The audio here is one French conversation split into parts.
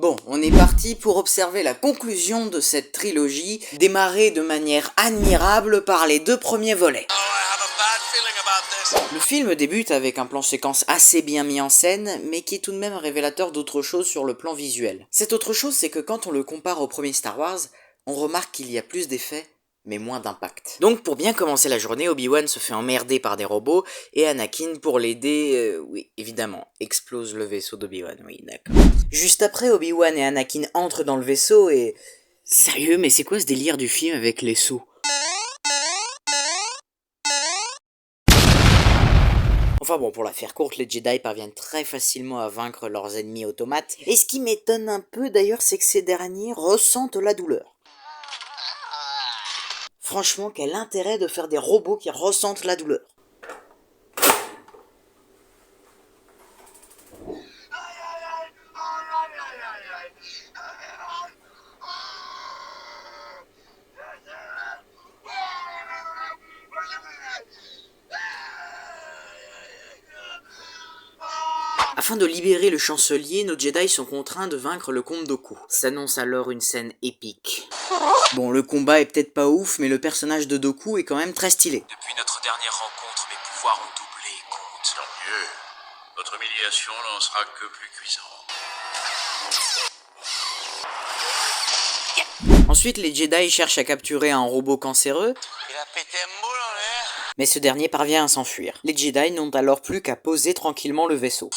Bon, on est parti pour observer la conclusion de cette trilogie, démarrée de manière admirable par les deux premiers volets. Le film débute avec un plan séquence assez bien mis en scène, mais qui est tout de même révélateur d'autre chose sur le plan visuel. Cette autre chose, c'est que quand on le compare au premier Star Wars, on remarque qu'il y a plus d'effets, mais moins d'impact. Donc pour bien commencer la journée, Obi-Wan se fait emmerder par des robots, et Anakin, pour l'aider, oui, évidemment, explose le vaisseau d'Obi-Wan, oui, d'accord. Juste après, Obi-Wan et Anakin entrent dans le vaisseau et... Sérieux, mais c'est quoi ce délire du film avec les sauts ? Enfin bon, pour la faire courte, les Jedi parviennent très facilement à vaincre leurs ennemis automates, et ce qui m'étonne un peu d'ailleurs, c'est que ces derniers ressentent la douleur. Franchement, quel intérêt de faire des robots qui ressentent la douleur. Afin de libérer le chancelier, nos Jedi sont contraints de vaincre le comte Dooku. S'annonce alors une scène épique. Bon, le combat est peut-être pas ouf, mais le personnage de Dooku est quand même très stylé. Depuis notre dernière rencontre, mes pouvoirs ont doublé, comte. Tant mieux. Votre humiliation n'en sera que plus cuisante. Ensuite, les Jedi cherchent à capturer un robot cancéreux, Il a pété un moule en l'air. mais ce dernier parvient à s'enfuir. Les Jedi n'ont alors plus qu'à poser tranquillement le vaisseau.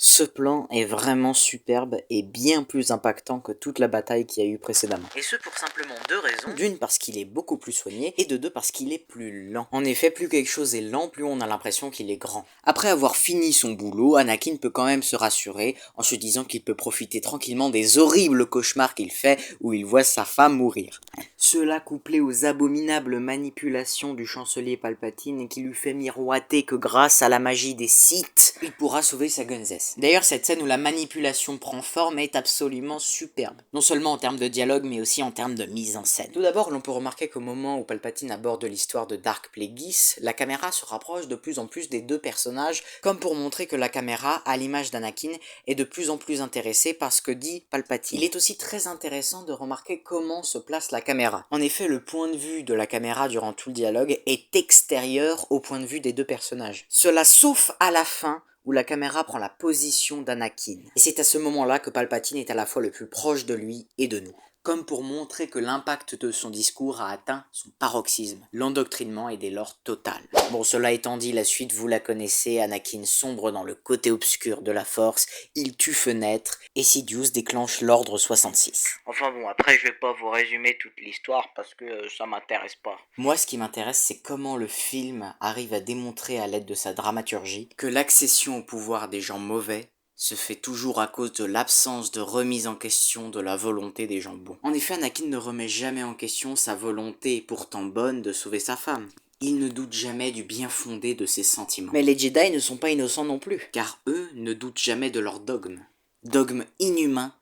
Ce plan est vraiment superbe et bien plus impactant que toute la bataille qu'il y a eu précédemment. Et ce pour simplement deux raisons. D'une parce qu'il est beaucoup plus soigné, et de deux parce qu'il est plus lent. En effet, plus quelque chose est lent, plus on a l'impression qu'il est grand. Après avoir fini son boulot, Anakin peut quand même se rassurer en se disant qu'il peut profiter tranquillement des horribles cauchemars qu'il fait où il voit sa femme mourir. Cela couplé aux abominables manipulations du chancelier Palpatine qui lui fait miroiter que grâce à la magie des Sith, il pourra sauver sa gunzesse. D'ailleurs, cette scène où la manipulation prend forme est absolument superbe. Non seulement en termes de dialogue, mais aussi en termes de mise en scène. Tout d'abord, l'on peut remarquer qu'au moment où Palpatine aborde l'histoire de Dark Plagueis, la caméra se rapproche de plus en plus des deux personnages, comme pour montrer que la caméra, à l'image d'Anakin, est de plus en plus intéressée par ce que dit Palpatine. Il est aussi très intéressant de remarquer comment se place la caméra. En effet, le point de vue de la caméra durant tout le dialogue est extérieur au point de vue des deux personnages. Cela sauf à la fin, où la caméra prend la position d'Anakin. Et c'est à ce moment-là que Palpatine est à la fois le plus proche de lui et de nous. Comme pour montrer que l'impact de son discours a atteint son paroxysme. L'endoctrinement est dès lors total. Bon, cela étant dit, la suite vous la connaissez, Anakin sombre dans le côté obscur de la force, il tue Fenêtre, et Sidious déclenche l'ordre 66. Enfin bon, après je vais pas vous résumer toute l'histoire parce que ça m'intéresse pas. Moi, ce qui m'intéresse, c'est comment le film arrive à démontrer à l'aide de sa dramaturgie que l'accession au pouvoir des gens mauvais se fait toujours à cause de l'absence de remise en question de la volonté des gens bons. En effet, Anakin ne remet jamais en question sa volonté pourtant bonne de sauver sa femme. Il ne doute jamais du bien fondé de ses sentiments. Mais les Jedi ne sont pas innocents non plus, car eux ne doutent jamais de leur dogme. Dogme inhumain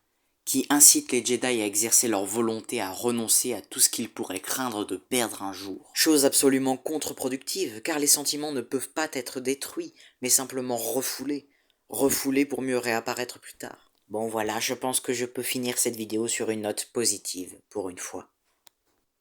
qui incite les Jedi à exercer leur volonté à renoncer à tout ce qu'ils pourraient craindre de perdre un jour. Chose absolument contre-productive, car les sentiments ne peuvent pas être détruits, mais simplement refoulés. Refoulés pour mieux réapparaître plus tard. Bon voilà, je pense que je peux finir cette vidéo sur une note positive, pour une fois.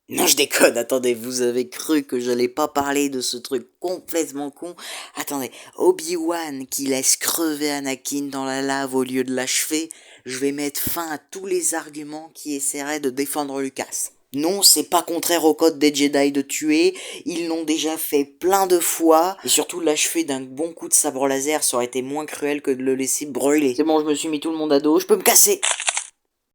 Non, je déconne, attendez, vous avez cru que j'allais pas parler de ce truc complètement con? Attendez, Obi-Wan qui laisse crever Anakin dans la lave au lieu de l'achever, je vais mettre fin à tous les arguments qui essaieraient de défendre Lucas. Non, c'est pas contraire au code des Jedi de tuer, ils l'ont déjà fait plein de fois, et surtout l'achever d'un bon coup de sabre laser, ça aurait été moins cruel que de le laisser brûler. C'est bon, je me suis mis tout le monde à dos, je peux me casser.